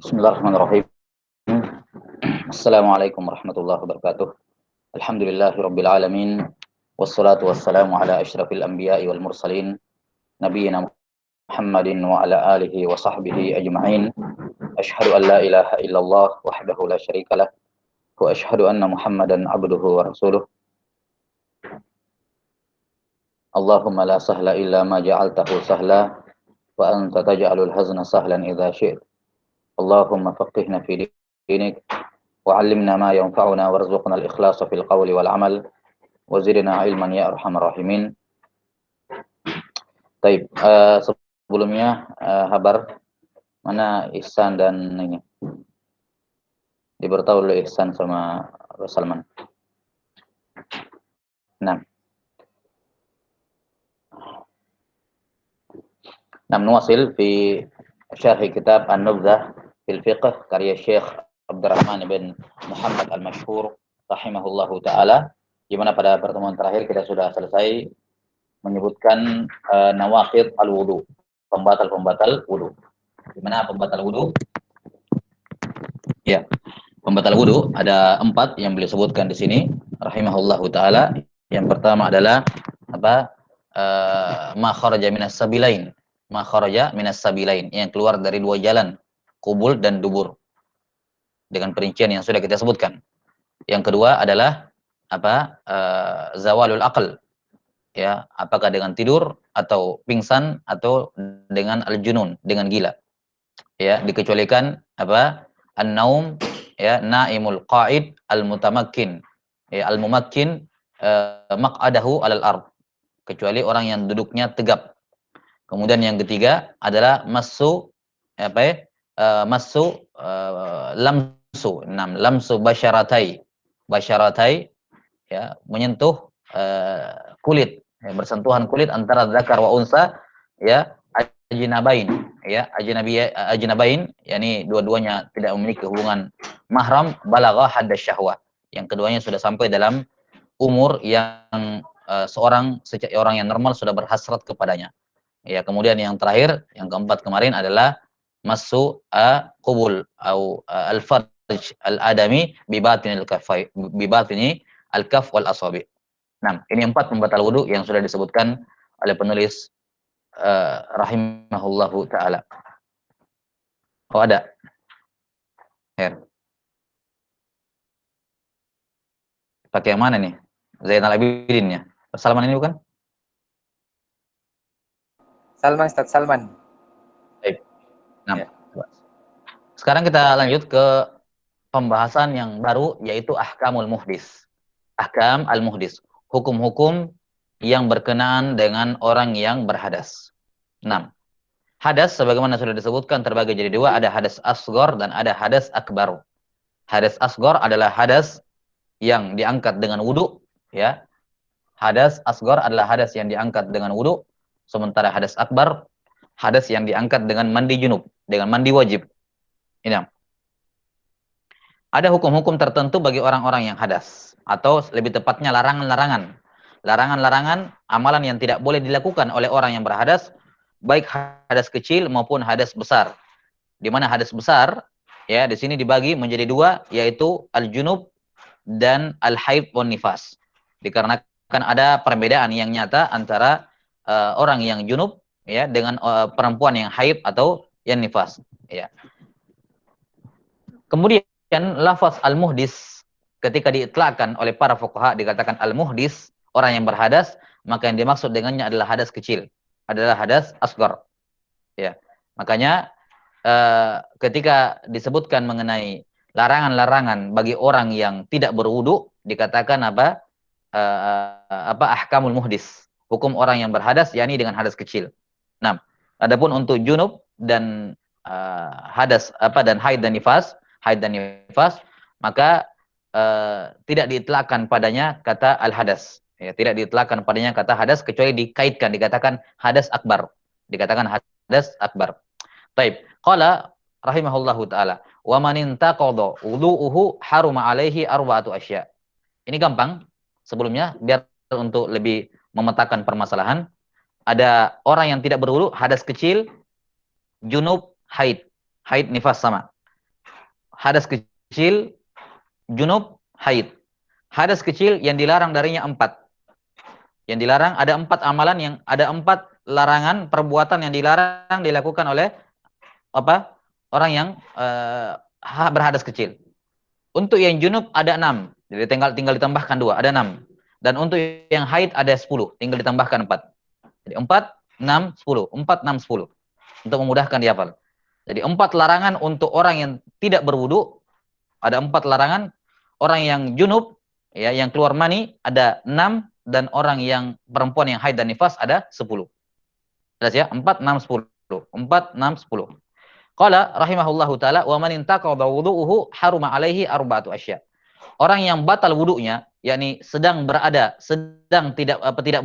Bismillahirrahmanirrahim. Assalamualaikum warahmatullahi wabarakatuh. Alhamdulillahirabbil alamin. Wassalatu wassalamu ala asyrafil anbiya'i wal mursalin nabiyyina Muhammadin wa ala alihi wa sahbihi ajma'in. Asyhadu an la ilaha illallah wahdahu la syarikalah wa asyhadu anna Muhammadan abduhu wa rasuluh. Allahumma la sahla illa ma ja'altahu sahla wa anta taj'alul hazna sahlan idza syi'ta. Allahumma faqihna fi dinik وعلمنا ما ينفعنا وارزقنا الإخلاص في القول والعمل وزدنا علما يا أرحم الراحمين. Baik, sebelumnya kabar mana Ihsan dan ini diberitahu oleh Ihsan sama Salman. Nah, nuwasil fi syarh kitab An-Nubzah fil Fiqh karya Syekh Abdurrahman bin Muhammad Al-Mashhur rahimahullahu taala, di mana pada pertemuan terakhir kita sudah selesai menyebutkan nawaqid al-wudu, pembatal-pembatal wudu. Di mana pembatal wudu? Ya, pembatal wudu ada 4 yang beliau sebutkan di sini rahimahullahu taala. Yang pertama adalah apa? Ma kharaja minas sabilain. Ma kharaja minas sabilain, yang keluar dari 2 jalan, kubul dan dubur. Dengan perincian yang sudah kita sebutkan. Yang kedua adalah apa? Zawalul aql. Ya, apakah dengan tidur atau pingsan atau dengan al-junun, dengan gila. Ya, dikecualikan apa? An-naum, ya, naimul qa'id al-mutamakkin. Ya, al-mumakkin maq'adahu 'alal ard. Kecuali orang yang duduknya tegap. Kemudian yang ketiga adalah massu apa ya? Massu lamsu basyaratai, ya, menyentuh kulit, ya, bersentuhan kulit antara zakar wa unsa, ya, ajnabain, ya, ajnabain, yakni dua-duanya tidak memiliki hubungan mahram, balagha hadd syahwah, yang keduanya sudah sampai dalam umur yang orang yang normal sudah berhasrat kepadanya. Ya, kemudian yang terakhir, yang keempat kemarin adalah masu qubul atau al-farj al-adami bi batinil kafai bi batini al-kaf wal asabi. Nah, ini 4 pembatal wudu yang sudah disebutkan oleh penulis rahimahullahu taala. Oh, ada. Her. Pakai yang mana nih? Zainal Abidin ya. Salman ini bukan? Salman, Ustaz Salman. Baik. Nah, Ya. sekarang kita lanjut ke pembahasan yang baru, yaitu ahkamul muhdis. Ahkam al-muhdis, hukum-hukum yang berkenaan dengan orang yang berhadas. 6. Hadas sebagaimana sudah disebutkan terbagi jadi 2, ada hadas asghar dan ada hadas akbar. Hadas asghar adalah hadas yang diangkat dengan wudu, ya. Hadas asghar adalah hadas yang diangkat dengan wudu, sementara hadas akbar hadas yang diangkat dengan mandi junub, dengan mandi wajib. Ini. Ada hukum-hukum tertentu bagi orang-orang yang hadas, atau lebih tepatnya larangan-larangan. Larangan-larangan amalan yang tidak boleh dilakukan oleh orang yang berhadas, baik hadas kecil maupun hadas besar. Di mana hadas besar, ya, di sini dibagi menjadi 2, yaitu al-junub dan al-haid wan nifas. Dikarenakan ada perbedaan yang nyata antara orang yang junub, ya, dengan perempuan yang haid atau yang nifas, ya. Kemudian lafaz al-muhdis ketika diitlakkan oleh para fuqaha dikatakan al-muhdis, orang yang berhadas, maka yang dimaksud dengannya adalah hadas kecil, adalah hadas asghar. Ya. Makanya ketika disebutkan mengenai larangan-larangan bagi orang yang tidak berwudu, dikatakan apa? Ahkamul muhdis, hukum orang yang berhadas, yakni dengan hadas kecil. Nah, adapun untuk junub dan hadas dan haid dan nifas, maka tidak diitlakkan padanya kata al-hadas. Ya, tidak diitlakkan padanya kata hadas kecuali dikatakan hadas akbar. Dikatakan hadas akbar. Baik, qala rahimahullahu taala, wa man intaqadha wudu'uhu haruma alaihi arba'atu asya. Ini gampang. Sebelumnya biar untuk lebih memetakan permasalahan, ada orang yang tidak berwudu, hadas kecil, junub, haid nifas sama. hadas kecil, junub, haid. Hadas kecil yang dilarang darinya 4. Yang dilarang ada 4 amalan, yang ada 4 larangan perbuatan yang dilarang dilakukan oleh apa? Orang yang berhadas kecil. Untuk yang junub ada 6. Jadi tinggal ditambahkan 2, ada 6. Dan untuk yang haid ada 10, tinggal ditambahkan 4. Jadi 4, 6, 10. 4, 6, 10. Untuk memudahkan dihafal. Jadi 4 larangan untuk orang yang tidak berwudu, ada 4 larangan. Orang yang junub, ya, yang keluar mani ada 6, dan orang yang perempuan yang haid dan nifas ada 10. Jelas ya? 4, 6, 10. 4, 6, 10. Qala rahimahullahu taala wa man intaqada wudu'uhu haruma alaihi arba'atu asya. Orang yang batal wudunya, yakni sedang tidak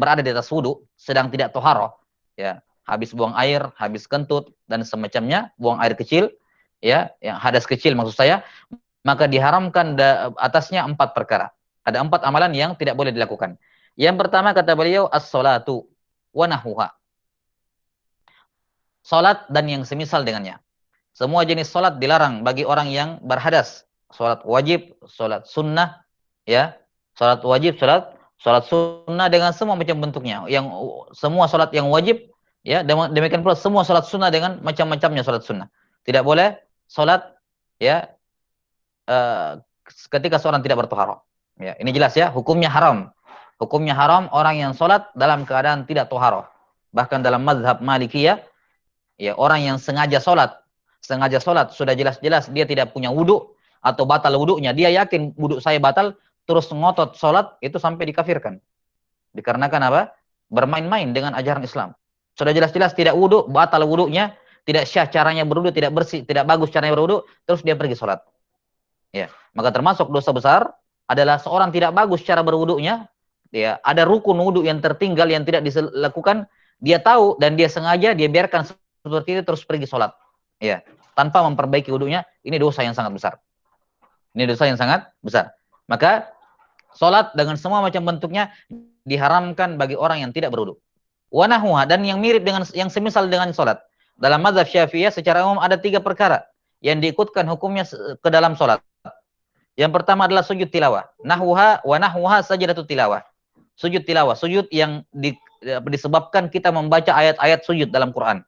berada di atas wudu, sedang tidak toharoh, ya, habis buang air, habis kentut dan semacamnya, buang air kecil, ya, yang hadas kecil maksud saya, maka diharamkan atasnya 4 perkara. Ada 4 amalan yang tidak boleh dilakukan. Yang pertama kata beliau as-salatu wa nahuha. Salat dan yang semisal dengannya. Semua jenis salat dilarang bagi orang yang berhadas. Salat wajib, salat sunnah, ya. Salat wajib, salat sunnah dengan semua macam bentuknya. Yang semua salat yang wajib, ya, demikian pula semua salat sunnah dengan macam-macamnya salat sunnah. Tidak boleh salat, ya, ketika seorang tidak bertoharoh. Ya, ini jelas ya, hukumnya haram. Hukumnya haram orang yang salat dalam keadaan tidak toharoh. Bahkan dalam mazhab Malikiyah, ya, orang yang sengaja salat sudah jelas-jelas dia tidak punya wudu atau batal wudunya, dia yakin wudu saya batal, terus ngotot salat, itu sampai dikafirkan. Dikarenakan apa? Bermain-main dengan ajaran Islam. Sudah jelas-jelas tidak wudu, batal wudunya, tidak syah caranya berwudu, tidak bersih, tidak bagus caranya berwudu, terus dia pergi salat. Ya, maka termasuk dosa besar adalah seorang tidak bagus cara berwudunya, ya, ada rukun wudu yang tertinggal yang tidak dilakukan, dia tahu dan dia sengaja dia biarkan seperti itu terus pergi salat. Ya, tanpa memperbaiki wudunya, ini dosa yang sangat besar. Ini dosa yang sangat besar. Maka salat dengan semua macam bentuknya diharamkan bagi orang yang tidak berwudu. Wa nahwa, dan yang mirip dengan yang semisal dengan salat. Dalam mazhab Syafi'iyah secara umum ada 3 perkara yang diikutkan hukumnya ke dalam salat. Yang pertama adalah sujud tilawah. Nahwuha wa nahwuha sajadatut tilawah. Sujud tilawah, sujud yang disebabkan kita membaca ayat-ayat sujud dalam Quran.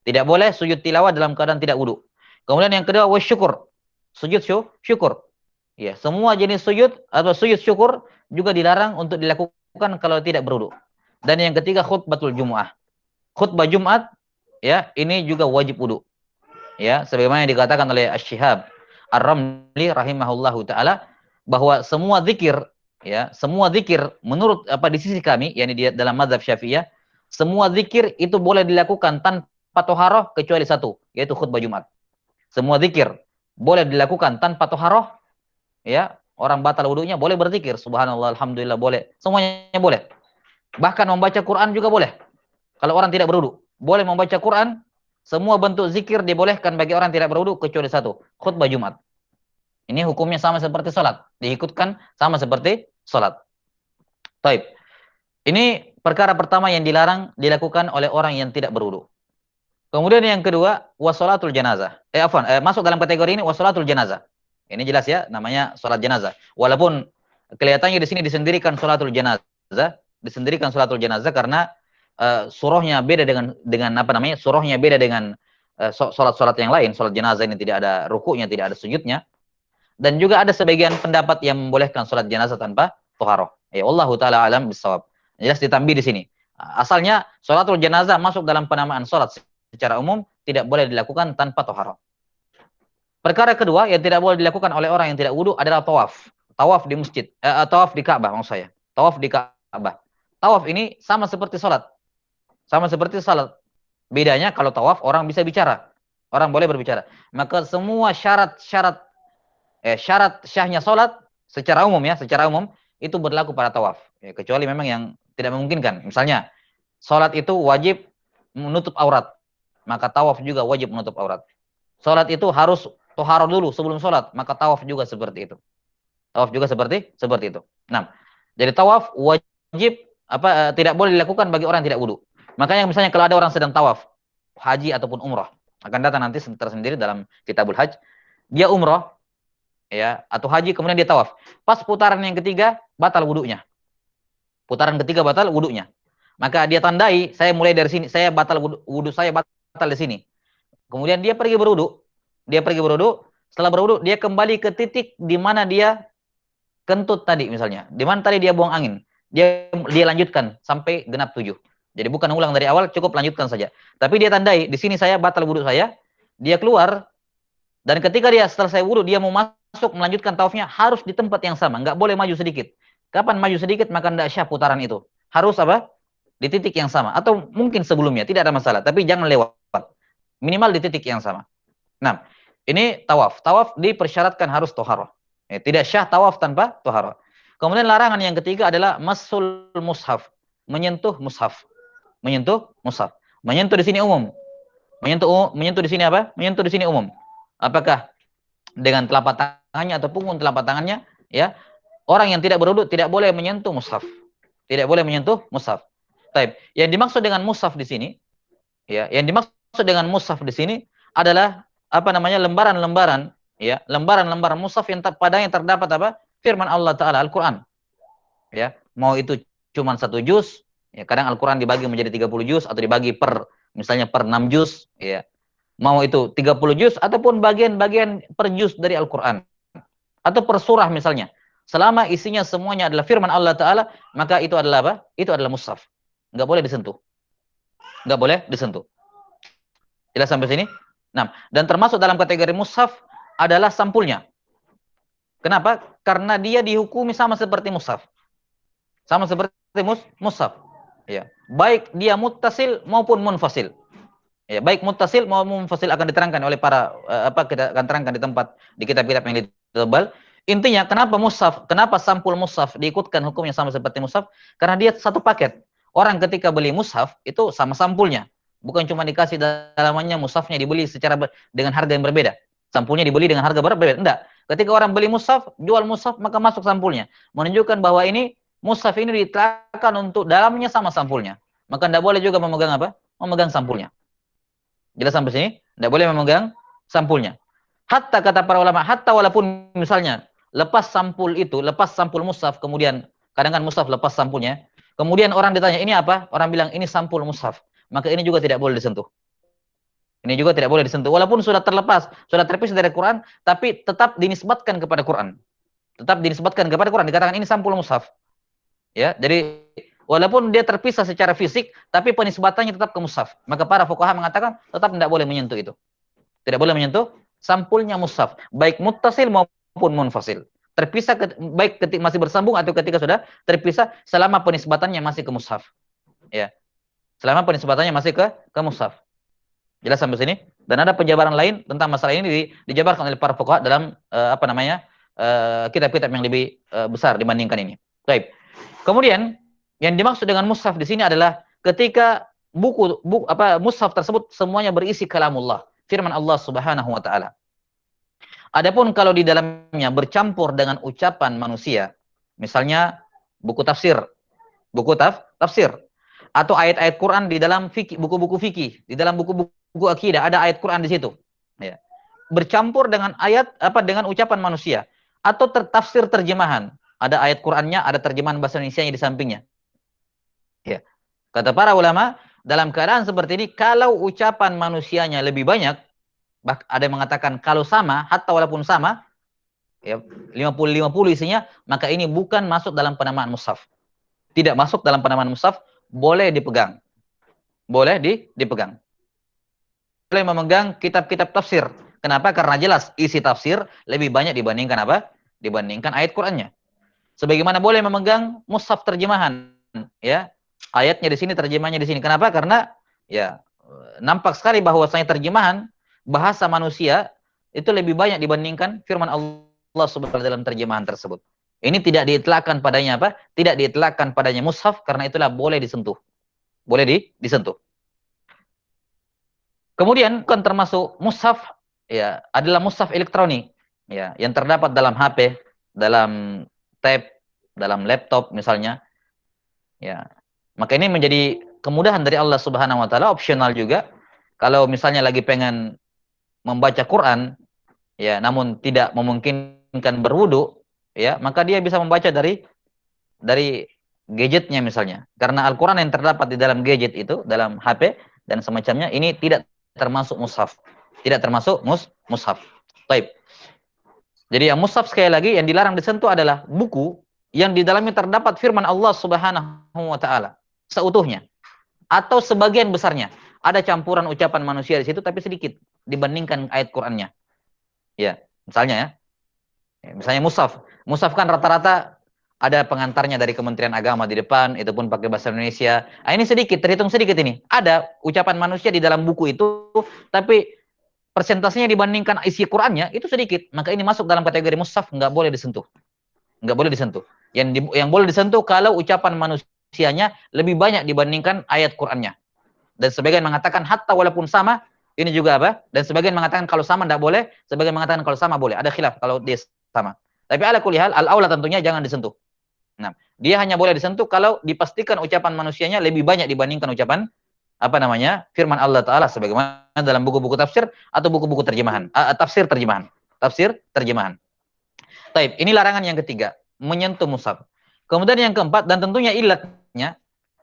Tidak boleh sujud tilawah dalam keadaan tidak wudu. Kemudian yang kedua wasyukur. Sujud syukur. Ya, semua jenis sujud atau sujud syukur juga dilarang untuk dilakukan kalau tidak berwudu. Dan yang ketiga khutbatul Jumu'ah. Khutbah Jumat, ya, ini juga wajib wudu. Ya, sebagaimana yang dikatakan oleh Asy-Syihab Ar-Ramli rahimahullahu taala bahwa semua zikir, ya, semua zikir menurut di sisi kami, yakni di dalam mazhab Syafi'iyah, semua zikir itu boleh dilakukan tanpa toharoh kecuali satu, yaitu khutbah Jumat. Semua zikir boleh dilakukan tanpa toharoh, ya, orang batal wudunya boleh berzikir, subhanallah, alhamdulillah, boleh, semuanya boleh. Bahkan membaca Quran juga boleh. Kalau orang tidak berwudu, boleh membaca Quran, semua bentuk zikir dibolehkan bagi orang tidak berwudu kecuali satu, khutbah Jumat. Ini hukumnya sama seperti salat, diikutkan sama seperti salat. Taib. Ini perkara pertama yang dilarang dilakukan oleh orang yang tidak berwudu. Kemudian yang kedua, wassalatul janazah. Masuk dalam kategori ini wassalatul janazah. Ini jelas ya, namanya salat jenazah. Walaupun kelihatannya di sini disendirikan salatul janazah karena surahnya beda dengan surahnya beda dengan salat-salat yang lain. Salat jenazah ini tidak ada rukuknya, tidak ada sujudnya. Dan juga ada sebagian pendapat yang membolehkan salat jenazah tanpa toharoh. Ya, wallahu taala alam bisawab. Jelas ditambih di sini. Asalnya salatul janazah masuk dalam penamaan salat secara umum, tidak boleh dilakukan tanpa toharoh. Perkara kedua yang tidak boleh dilakukan oleh orang yang tidak wudu adalah tawaf. Tawaf di masjid, tawaf di Ka'bah maksud saya. Tawaf di Ka'bah. Tawaf ini sama seperti salat. Sama seperti salat. Bedanya kalau tawaf orang bisa bicara. Orang boleh berbicara. Maka semua syarat syahnya salat secara umum itu berlaku pada tawaf. Ya, kecuali memang yang tidak memungkinkan. Misalnya, salat itu wajib menutup aurat. Maka tawaf juga wajib menutup aurat. Salat itu harus toharoh dulu sebelum salat, maka tawaf juga seperti itu. Tawaf juga seperti itu. Nah, jadi tawaf wajib tidak boleh dilakukan bagi orang yang tidak wudu. Makanya misalnya kalau ada orang sedang tawaf, haji ataupun umrah, akan datang nanti tersendiri dalam Kitabul Hajj. dia umroh, ya, atau haji, kemudian dia tawaf. Pas putaran yang ketiga, batal wudunya. Putaran ketiga batal wudunya. Maka dia tandai, saya mulai dari sini, saya batal wudu saya batal di sini. Kemudian dia pergi berwudu. Dia pergi berwudu, setelah berwudu dia kembali ke titik di mana dia kentut tadi misalnya. Di mana tadi dia buang angin. Dia lanjutkan sampai genap 7. Jadi bukan ulang dari awal, cukup lanjutkan saja. Tapi dia tandai, di sini saya batal wudu saya. Dia keluar dan ketika dia selesai wudu, dia mau masuk melanjutkan tawafnya harus di tempat yang sama, nggak boleh maju sedikit. Kapan maju sedikit maka tidak syah putaran itu. Harus apa? Di titik yang sama atau mungkin sebelumnya, tidak ada masalah, tapi jangan lewat. Minimal di titik yang sama. Nah, ini tawaf. Tawaf dipersyaratkan harus toharoh. Tidak syah tawaf tanpa toharoh. Kemudian larangan yang ketiga adalah masul mushaf, menyentuh mushaf. Menyentuh mushaf. Menyentuh di sini umum. Menyentuh di sini apa? Menyentuh di sini umum. Apakah dengan telapak tangannya atau punggung telapak tangannya, ya. Orang yang tidak berwudu tidak boleh menyentuh mushaf. Tidak boleh menyentuh mushaf. Taib. Yang dimaksud dengan mushaf di sini, ya, yang dimaksud dengan mushaf di sini adalah apa namanya? Lembaran-lembaran, ya, lembaran-lembaran mushaf yang padanya terdapat apa? Firman Allah Taala Al-Qur'an. Ya, mau itu cuma satu juz, ya, kadang Al-Qur'an dibagi menjadi 30 juz atau dibagi per misalnya per 6 juz, ya. Mau itu 30 juz ataupun bagian-bagian per juz dari Al-Qur'an atau per surah misalnya. Selama isinya semuanya adalah firman Allah Ta'ala, maka itu adalah apa? Itu adalah mushaf. Nggak boleh disentuh. Nggak boleh disentuh. Jelas sampai sini? Nah, dan termasuk dalam kategori mushaf adalah sampulnya. Kenapa? Karena dia dihukumi sama seperti mushaf. Sama seperti mushaf. Ya. Baik dia muttasil maupun munfasil. Ya, baik muttasil maupun munfasil akan diterangkan oleh para kita akan terangkan di tempat di kitab-kitab yang ditebal. Intinya kenapa mushaf, kenapa sampul mushaf diikutkan hukumnya sama seperti mushaf? Karena dia satu paket. Orang ketika beli mushaf itu sama sampulnya. Bukan cuma dikasih dalamannya, mushafnya dibeli secara dengan harga yang berbeda. Sampulnya dibeli dengan harga berbeda. Enggak. Ketika orang beli mushaf, jual mushaf maka masuk sampulnya. Menunjukkan bahwa ini mushaf ini diletakkan untuk dalamnya sama sampulnya. Maka tidak boleh juga memegang apa? Memegang sampulnya. Jelas sampai sini? Tidak boleh memegang sampulnya. Hatta kata para ulama, hatta walaupun misalnya lepas sampul itu, lepas sampul mushaf, kemudian kadang kan mushaf lepas sampulnya, kemudian orang ditanya ini apa? Orang bilang ini sampul mushaf, maka ini juga tidak boleh disentuh. Ini juga tidak boleh disentuh. Walaupun sudah terlepas, sudah terpisah dari Quran, tapi tetap dinisbatkan kepada Quran. Tetap dinisbatkan kepada Quran. Dikatakan ini sampul mushaf. Ya, jadi walaupun dia terpisah secara fisik, tapi penisbatannya tetap ke mushaf. Maka para fuqaha mengatakan tetap tidak boleh menyentuh itu. Tidak boleh menyentuh sampulnya mushaf, baik muttasil maupun munfasil. Terpisah baik ketika masih bersambung atau ketika sudah terpisah selama penisbatannya masih ke mushaf. Ya. Selama penisbatannya masih ke mushaf. Jelas sampai sini? Dan ada penjabaran lain tentang masalah ini dijabarkan oleh para fuqaha dalam kitab-kitab yang lebih besar dibandingkan ini. Baik. Kemudian yang dimaksud dengan mushaf di sini adalah ketika mushaf tersebut semuanya berisi kalamullah, firman Allah Subhanahu wa taala. Adapun kalau di dalamnya bercampur dengan ucapan manusia, misalnya buku tafsir, tafsir atau ayat-ayat Quran di dalam buku-buku fikih, di dalam buku-buku akidah ada ayat Quran di situ. Ya. Bercampur dengan dengan ucapan manusia atau tafsir terjemahan. Ada ayat Qur'annya, ada terjemahan bahasa Indonesianya di sampingnya. Ya. Kata para ulama, dalam keadaan seperti ini, kalau ucapan manusianya lebih banyak, ada yang mengatakan kalau sama, hatta walaupun sama, ya, 50-50 isinya, maka ini bukan masuk dalam penamaan mushaf. Tidak masuk dalam penamaan mushaf, boleh dipegang. Boleh dipegang. Boleh memegang kitab-kitab tafsir. Kenapa? Karena jelas isi tafsir lebih banyak dibandingkan apa? Dibandingkan ayat Qur'annya. Sebagaimana boleh memegang mushaf terjemahan, ya. Ayatnya di sini, terjemahnya di sini. Kenapa? Karena ya nampak sekali bahwasanya terjemahan bahasa manusia itu lebih banyak dibandingkan firman Allah Subhanahu dalam terjemahan tersebut. Ini tidak diitlakkan padanya apa? Tidak diitlakkan padanya mushaf, karena itulah boleh disentuh. Boleh disentuh. Kemudian kan termasuk mushaf ya adalah mushaf elektronik ya yang terdapat dalam HP, dalam tab, dalam laptop misalnya. Ya. Maka ini menjadi kemudahan dari Allah Subhanahu wa taala, opsional juga. Kalau misalnya lagi pengen membaca Quran, ya, namun tidak memungkinkan berwudu, ya, maka dia bisa membaca dari gadgetnya misalnya. Karena Al-Quran yang terdapat di dalam gadget itu, dalam HP dan semacamnya, ini tidak termasuk mushaf. Tidak termasuk mushaf. Baik. Jadi yang mushaf sekali lagi yang dilarang disentuh adalah buku yang di dalamnya terdapat firman Allah Subhanahu wa taala seutuhnya atau sebagian besarnya. Ada campuran ucapan manusia di situ tapi sedikit dibandingkan ayat Qur'annya. Ya, misalnya ya. Misalnya mushaf. Mushaf kan rata-rata ada pengantarnya dari Kementerian Agama di depan, itu pun pakai bahasa Indonesia. Ah, ini sedikit, terhitung sedikit ini. Ada ucapan manusia di dalam buku itu, tapi persentasenya dibandingkan isi Qur'annya itu sedikit. Maka ini masuk dalam kategori mushaf, nggak boleh disentuh. Nggak boleh disentuh. Yang boleh disentuh kalau ucapan manusianya lebih banyak dibandingkan ayat Qur'annya. Dan sebagian mengatakan hatta walaupun sama, ini juga apa? Dan sebagian mengatakan kalau sama tidak boleh, sebagian mengatakan kalau sama boleh. Ada khilaf kalau dia sama. Tapi ala kulli hal, al-aula tentunya jangan disentuh. Nah, dia hanya boleh disentuh kalau dipastikan ucapan manusianya lebih banyak dibandingkan ucapan apa namanya? Firman Allah taala sebagaimana dalam buku-buku tafsir atau buku-buku terjemahan, tafsir terjemahan. Tafsir terjemahan. Taib, ini larangan yang ketiga, menyentuh mushaf. Kemudian yang keempat dan tentunya ilatnya,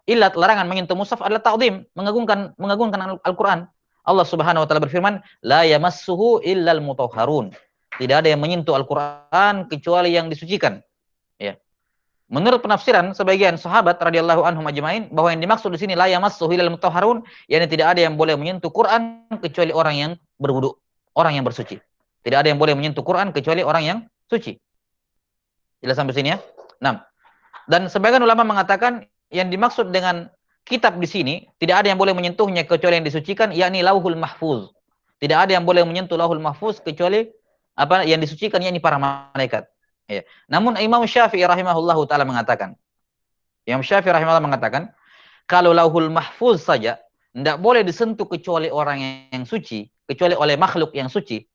ilat larangan menyentuh mushaf adalah ta'zim, mengagungkan Al-Qur'an. Allah Subhanahu wa taala berfirman, la yamassuhu illal mutahharun. Tidak ada yang menyentuh Al-Qur'an kecuali yang disucikan. Ya. Menurut penafsiran sebagian sahabat radhiyallahu anhum ajmain bahwa yang dimaksud di sini la yamassuhu illal mutahharun, yakni tidak ada yang boleh menyentuh Quran kecuali orang yang berwudu, orang yang bersuci. Tidak ada yang boleh menyentuh Quran kecuali orang yang suci. Jelas sampai sini ya? Nah, dan sebagian ulama mengatakan yang dimaksud dengan kitab di sini tidak ada yang boleh menyentuhnya kecuali yang disucikan, yakni Lauhul Mahfuz. Tidak ada yang boleh menyentuh Lauhul Mahfuz kecuali apa yang disucikan, yakni para malaikat. Ya. Namun Imam Syafi'i rahimahullahu taala mengatakan, kalau Lauhul Mahfuz saja tidak boleh disentuh kecuali orang yang suci, kecuali oleh makhluk yang suci,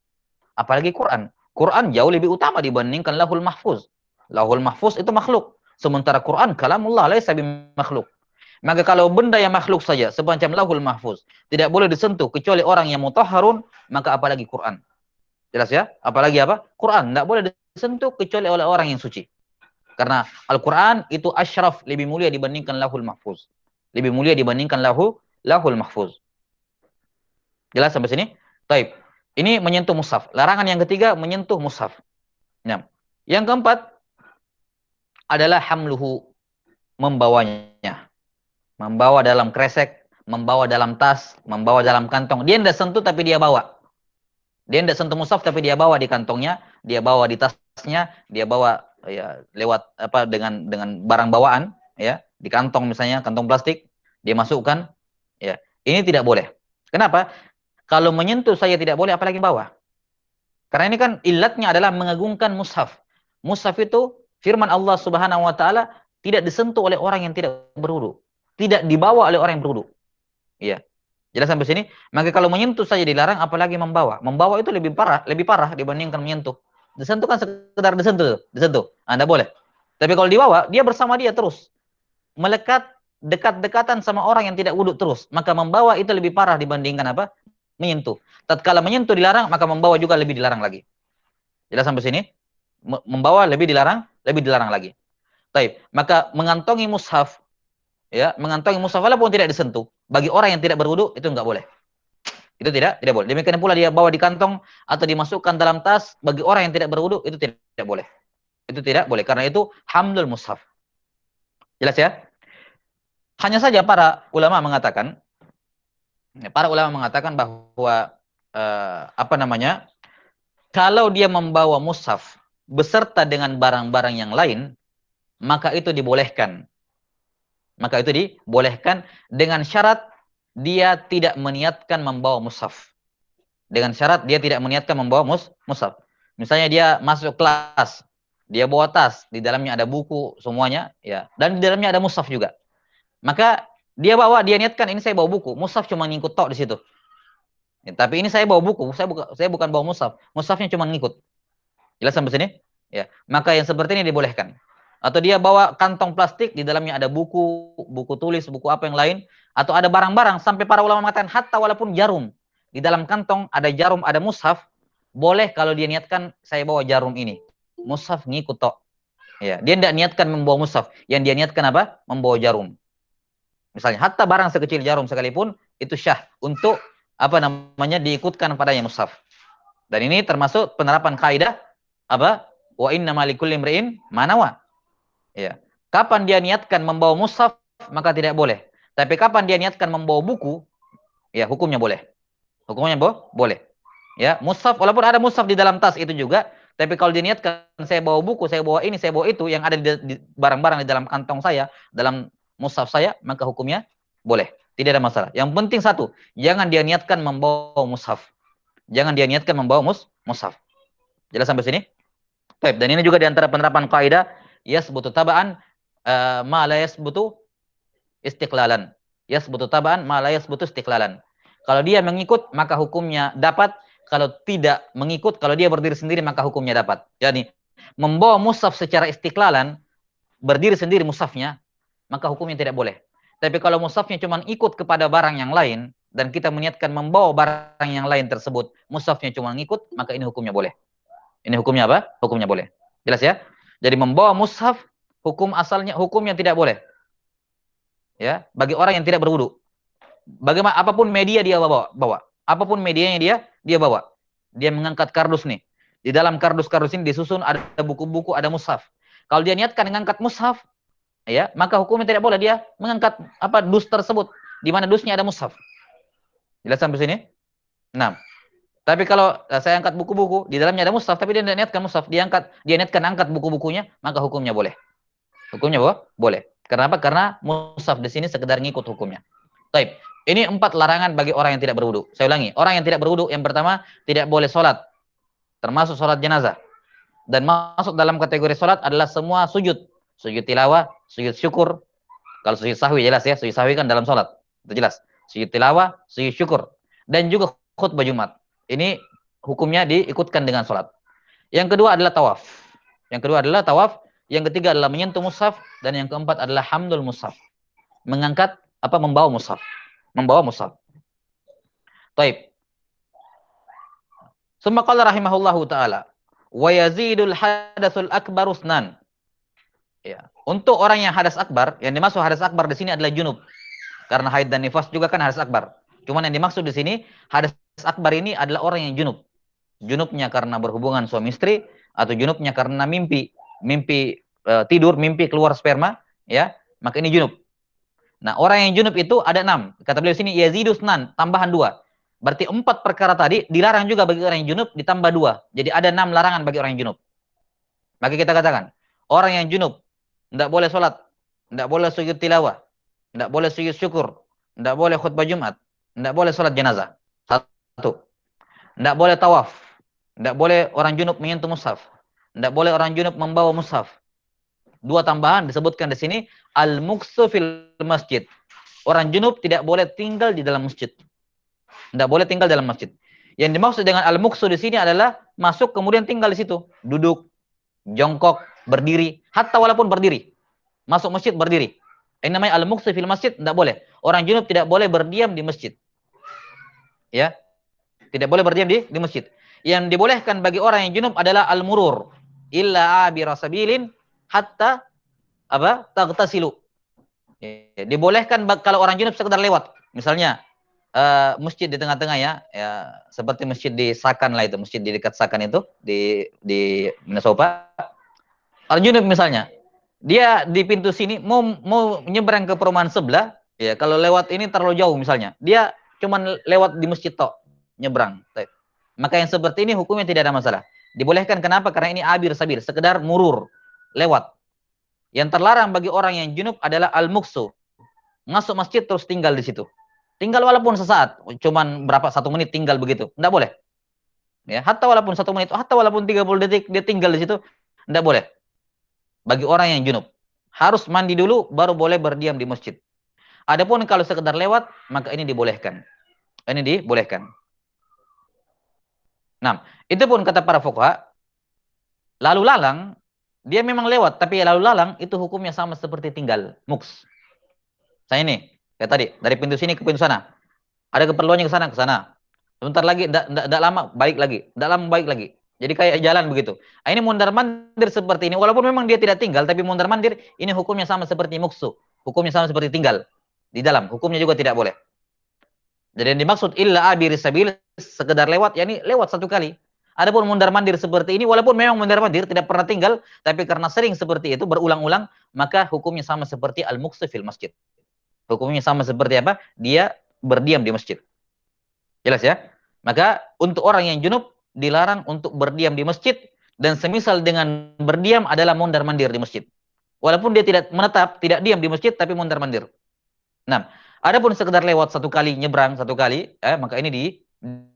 apalagi Quran. Quran jauh lebih utama dibandingkan Lauhul Mahfuz. Lauhul Mahfuz itu makhluk. Sementara Quran kalamullah laisa bimakhluk. Maka kalau benda yang makhluk saja semacam Lauhul Mahfuz tidak boleh disentuh kecuali orang yang mutahharun, maka apalagi Quran. Jelas ya? Apalagi apa? Quran tidak boleh disentuh kecuali oleh orang yang suci. Karena Al-Quran itu asyraf, lebih mulia dibandingkan Lauhul Mahfuz. Lebih mulia dibandingkan Lauhul Mahfuz. Jelas sampai sini? Taib. Ini menyentuh mushaf. Larangan yang ketiga menyentuh mushaf. Nah, yang keempat adalah hamluhu, membawanya. Membawa dalam kresek, membawa dalam tas, membawa dalam kantong. Dia tidak sentuh tapi dia bawa. Dia tidak sentuh mushaf tapi dia bawa di kantongnya, dia bawa di tasnya, dia bawa ya lewat apa dengan barang bawaan ya, di kantong misalnya, kantong plastik, dia masukkan ya. Ini tidak boleh. Kenapa? Kalau menyentuh saya tidak boleh apalagi bawa. Karena ini kan ilatnya adalah mengagungkan mushaf. Mushaf itu firman Allah Subhanahu wa taala tidak disentuh oleh orang yang tidak berwudu. Tidak dibawa oleh orang yang berwudu. Iya. Jelas sampai sini? Maka kalau menyentuh saja dilarang apalagi membawa. Membawa itu lebih parah dibandingkan menyentuh. Disentuh kan sekedar disentuh. Anda boleh. Tapi kalau dibawa, dia bersama dia terus. Melekat dekat-dekatan sama orang yang tidak wudu terus. Maka membawa itu lebih parah dibandingkan apa? Menyentuh. Tatkala menyentuh dilarang, maka membawa juga lebih dilarang lagi. Jelas sampai sini? Membawa lebih dilarang lagi. Baik, maka mengantongi mushaf ya, mengantongi mushaf walaupun tidak disentuh, bagi orang yang tidak berwudu itu enggak boleh. Itu tidak boleh. Demikian pula dia bawa di kantong atau dimasukkan dalam tas, bagi orang yang tidak berwudu itu tidak boleh. Itu tidak boleh karena itu hamlul mushaf. Jelas ya? Hanya saja para ulama mengatakan bahwa apa namanya? Kalau dia membawa mushaf beserta dengan barang-barang yang lain, maka itu dibolehkan. Maka itu dibolehkan dengan syarat dia tidak meniatkan membawa mushaf. Dengan syarat dia tidak meniatkan membawa mushaf. Misalnya dia masuk kelas, dia bawa tas, di dalamnya ada buku semuanya, ya, dan di dalamnya ada mushaf juga. Maka dia niatkan ini saya bawa buku, mushaf cuma ngikut tok di situ. Ya, tapi ini saya bawa buku, saya bukan bawa mushaf, mushafnya cuma ngikut. Jelas sampai sini? Ya, maka yang seperti ini dibolehkan. Atau dia bawa kantong plastik, di dalamnya ada buku tulis, buku apa yang lain, atau ada barang-barang, sampai para ulama mengatakan hatta walaupun jarum, di dalam kantong ada jarum, ada mushaf, boleh kalau dia niatkan saya bawa jarum ini. Mushaf ngikut tok. Ya, dia tidak niatkan membawa mushaf. Yang dia niatkan apa? Membawa jarum. Misalnya, hatta barang sekecil jarum sekalipun itu syah untuk apa namanya diikutkan padanya mushaf. Dan ini termasuk penerapan kaidah apa? Wa inna malikul limri'in manawa. Ya. Kapan dia niatkan membawa mushaf maka tidak boleh. Tapi kapan dia niatkan membawa buku, ya hukumnya boleh. Hukumnya boleh. Ya, mushaf walaupun ada mushaf di dalam tas itu juga, tapi kalau diniatkan saya bawa buku, saya bawa ini, saya bawa itu yang ada di barang-barang di dalam kantong saya, dalam mushaf saya, maka hukumnya boleh. Tidak ada masalah. Yang penting satu, jangan dia niatkan membawa mushaf. Jangan dia niatkan membawa mushaf. Jelas sampai sini? Baik, dan ini juga di antara penerapan kaidah yasbutu taba'an ma la yasbutu istiqlalan. Yasbutu taba'an ma la yasbutu istiqlalan. Kalau dia mengikut maka hukumnya dapat, kalau tidak mengikut, kalau dia berdiri sendiri maka hukumnya dapat. Jadi membawa mushaf secara istiqlalan, berdiri sendiri mushafnya, maka hukumnya tidak boleh. Tapi kalau mushafnya cuma ikut kepada barang yang lain dan kita meniatkan membawa barang yang lain tersebut, mushafnya cuma ngikut, maka ini hukumnya boleh. Ini hukumnya apa? Hukumnya boleh. Jelas ya? Jadi membawa mushaf hukum asalnya hukumnya tidak boleh. Ya, bagi orang yang tidak berwudu. Bagaimana apapun media dia bawa. Apapun medianya dia bawa. Dia mengangkat kardus nih. Di dalam kardus-kardus ini disusun ada buku-buku, ada mushaf. Kalau dia niatkan mengangkat mushaf, ya, maka hukumnya tidak boleh dia mengangkat apa dus tersebut di mana dusnya ada mushaf. Jelas sampai sini? Nah, tapi kalau saya angkat buku-buku, di dalamnya ada mushaf tapi dia tidak niatkan mushaf, dia niatkan angkat buku-bukunya, maka hukumnya boleh. Hukumnya boleh. Kenapa? Karena mushaf di sini sekedar ngikut hukumnya. Baik. Ini 4 larangan bagi orang yang tidak berwudu. Saya ulangi, orang yang tidak berwudu yang pertama tidak boleh sholat, termasuk sholat jenazah. Dan masuk dalam kategori sholat adalah semua sujud. Sujud tilawah, sujud syukur. Kalau sujud sahwi jelas ya, sujud sahwi kan dalam sholat. Itu jelas. Sujud tilawah, sujud syukur. Dan juga khutbah Jumat. Ini hukumnya diikutkan dengan sholat. Yang kedua adalah tawaf. Yang ketiga adalah menyentuh mushaf. Dan yang keempat adalah hamdul mushaf. Mengangkat, membawa mushaf. Taib. Summa qala rahimahullahu ta'ala. Wa yazidul hadatsul akbar usnan. Ya. Untuk orang yang hadas akbar, yang dimaksud hadas akbar di sini adalah junub. Karena haid dan nifas juga kan hadas akbar. Cuman yang dimaksud di sini hadas akbar ini adalah orang yang junub. Junubnya karena berhubungan suami istri atau junubnya karena mimpi tidur, mimpi keluar sperma, ya, maka ini junub. Nah, orang yang junub itu ada 6. Kata beliau sini yazidus nan, tambahan 2. Berarti 4 perkara tadi dilarang juga bagi orang yang junub ditambah 2. Jadi ada 6 larangan bagi orang yang junub. Maka kita katakan, orang yang junub tidak boleh sholat, tidak boleh sujud tilawah, tidak boleh sujud syukur, tidak boleh khutbah Jumat, tidak boleh sholat jenazah. 1. Tidak boleh tawaf, tidak boleh orang junub menyentuh mushaf, tidak boleh orang junub membawa mushaf. 2 tambahan disebutkan di sini, al-muksu fil masjid. Orang junub tidak boleh tinggal di dalam masjid. Tidak boleh tinggal dalam masjid. Yang dimaksud dengan al-muksu di sini adalah masuk kemudian tinggal di situ, duduk, jongkok, berdiri, hatta walaupun berdiri. Masuk masjid berdiri. Ini namanya al-muksu fil masjid, tidak boleh. Orang junub tidak boleh berdiam di masjid. Ya. Tidak boleh berdiam di masjid. Yang dibolehkan bagi orang yang junub adalah al-murur. Illa abira sabilin hatta tagtasilu. Ya, dibolehkan kalau orang junub sekedar lewat. Misalnya masjid di tengah-tengah ya, seperti masjid di Sakan lah itu, masjid di dekat Sakan itu di Minnesota. Orang junub misalnya, dia di pintu sini mau menyeberang ke perumahan sebelah, ya kalau lewat ini terlalu jauh misalnya, dia cuman lewat di masjid tok, nyebrang. Maka yang seperti ini hukumnya tidak ada masalah. Dibolehkan kenapa? Karena ini abir sabil, sekedar murur, lewat. Yang terlarang bagi orang yang junub adalah al-muksu. Masuk masjid terus tinggal di situ. Tinggal walaupun sesaat, cuman berapa 1 menit tinggal begitu, enggak boleh. Ya, hatta walaupun 1 menit, hatta walaupun 30 detik dia tinggal di situ, enggak boleh. Bagi orang yang junub, harus mandi dulu baru boleh berdiam di masjid. Adapun kalau sekedar lewat, maka ini dibolehkan. Ini dibolehkan. Nah, itu pun kata para fuqaha, lalu lalang dia memang lewat, tapi lalu lalang itu hukumnya sama seperti tinggal, muks. Saya ini, kayak tadi, dari pintu sini ke pintu sana. Ada keperluannya ke sana, Sebentar lagi, tidak lama baik lagi, tidak lama baik lagi. Jadi kayak jalan begitu. Nah, ini mundar mandir seperti ini, walaupun memang dia tidak tinggal, tapi mundar mandir ini hukumnya sama seperti muksu, hukumnya sama seperti tinggal di dalam, hukumnya juga tidak boleh. Jadi yang dimaksud illa abiri sabil, sekedar lewat, yakni lewat satu kali. Adapun mundar mandir seperti ini, walaupun memang mundar mandir tidak pernah tinggal, tapi karena sering seperti itu berulang-ulang, maka hukumnya sama seperti al-muqsi fil masjid. Hukumnya sama seperti apa? Dia berdiam di masjid. Jelas ya? Maka untuk orang yang junub dilarang untuk berdiam di masjid, dan semisal dengan berdiam adalah mundar mandir di masjid. Walaupun dia tidak menetap, tidak diam di masjid, tapi mundar mandir. Nah, adapun sekedar lewat satu kali, nyebrang satu kali, maka ini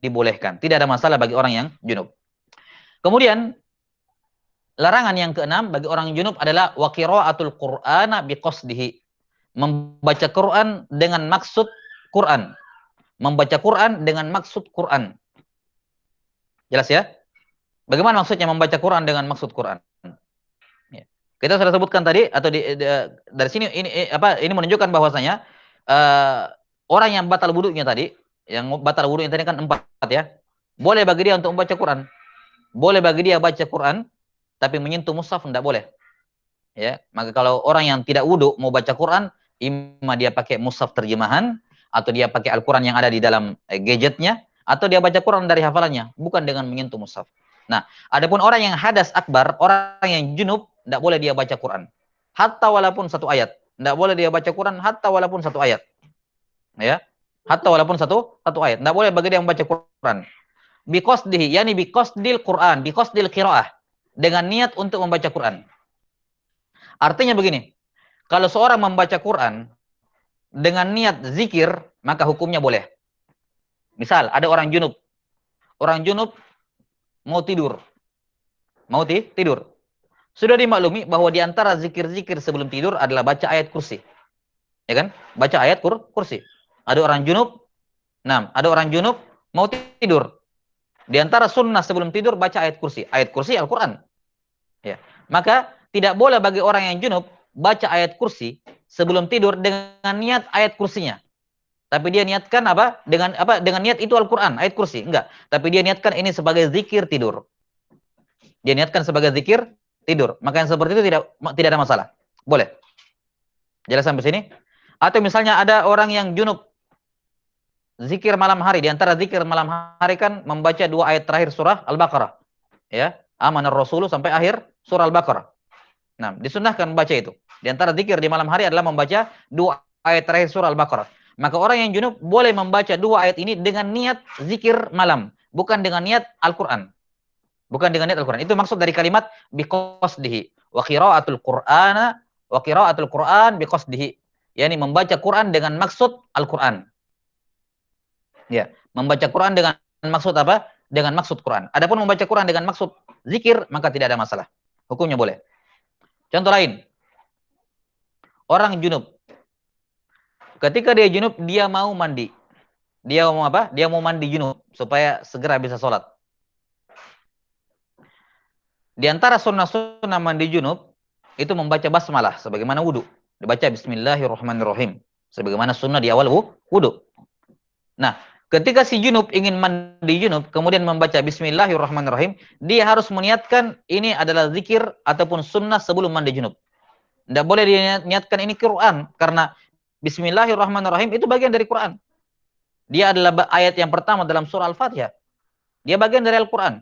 dibolehkan. Tidak ada masalah bagi orang yang junub. Kemudian, larangan yang keenam bagi orang junub adalah wa qiraatul Qur'ana biqasdihi. Membaca Quran dengan maksud Quran. Membaca Quran dengan maksud Quran. Jelas ya? Bagaimana maksudnya membaca Quran dengan maksud Quran? Ya. Kita sudah sebutkan tadi, atau dari sini ini menunjukkan bahwasanya orang yang batal wudunya tadi, yang batal wudunya tadi kan 4 ya. Boleh bagi dia untuk membaca Quran. Boleh bagi dia baca Quran, tapi menyentuh mushaf tidak boleh. Ya, maka kalau orang yang tidak wudu mau baca Quran, imma dia pakai mushaf terjemahan, atau dia pakai Al-Quran yang ada di dalam gadgetnya, atau dia baca Quran dari hafalannya, bukan dengan menyentuh mushaf. Nah, adapun orang yang hadas akbar, orang yang junub, tidak boleh dia baca Quran. Hatta walaupun satu ayat. Tidak boleh dia baca Quran, hatta walaupun satu ayat. Ya, hatta walaupun satu ayat. Tidak boleh bagi dia membaca Quran. Biqasdihi, yani biqasdil Quran, biqasdil qiraah. Dengan niat untuk membaca Quran. Artinya begini, kalau seorang membaca Quran dengan niat zikir, maka hukumnya boleh. Misal, ada orang junub. Orang junub mau tidur. Mau tidur. Sudah dimaklumi bahwa di antara zikir-zikir sebelum tidur adalah baca ayat kursi. Ya kan? Baca ayat kursi. Ada orang junub. Nah, ada orang junub mau tidur. Di antara sunnah sebelum tidur baca ayat kursi. Ayat kursi Al-Quran. Ya. Maka tidak boleh bagi orang yang junub baca ayat kursi sebelum tidur dengan niat ayat kursinya. Tapi dia niatkan apa? Dengan niat itu Al-Quran, ayat kursi. Enggak. Tapi dia niatkan ini sebagai zikir tidur. Dia niatkan sebagai zikir tidur. Maka yang seperti itu tidak ada masalah. Boleh. Jelas sampai sini? Atau misalnya ada orang yang junub zikir malam hari. Di antara zikir malam hari kan membaca 2 ayat terakhir surah Al-Baqarah. Ya. Amanar Rasulu sampai akhir surah Al-Baqarah. Nah, disunahkan membaca itu. Di antara zikir di malam hari adalah membaca 2 ayat terakhir surah Al-Baqarah. Maka orang yang junub boleh membaca 2 ayat ini dengan niat zikir malam, bukan dengan niat Al-Qur'an. Bukan dengan niat Al-Qur'an. Itu maksud dari kalimat biqasdihi. Wa qiraatul Qur'an biqasdihi. Yani membaca Quran dengan maksud Al-Qur'an. Ya, membaca Quran dengan maksud apa? Dengan maksud Quran. Adapun membaca Quran dengan maksud zikir, maka tidak ada masalah. Hukumnya boleh. Contoh lain. Orang junub. Ketika dia junub, dia mau mandi. Dia mau apa? Dia mau mandi junub supaya segera bisa sholat. Di antara sunnah-sunnah mandi junub itu membaca basmalah sebagaimana wudu. Dibaca Bismillahirrahmanirrahim sebagaimana sunnah di awal wudu. Nah, ketika si junub ingin mandi junub kemudian membaca Bismillahirrahmanirrahim, dia harus meniatkan ini adalah zikir ataupun sunnah sebelum mandi junub. Tidak boleh diniatkan ini Quran, karena Bismillahirrahmanirrahim itu bagian dari Quran. Dia adalah ayat yang pertama dalam surah Al-Fatihah. Dia bagian dari Al-Quran.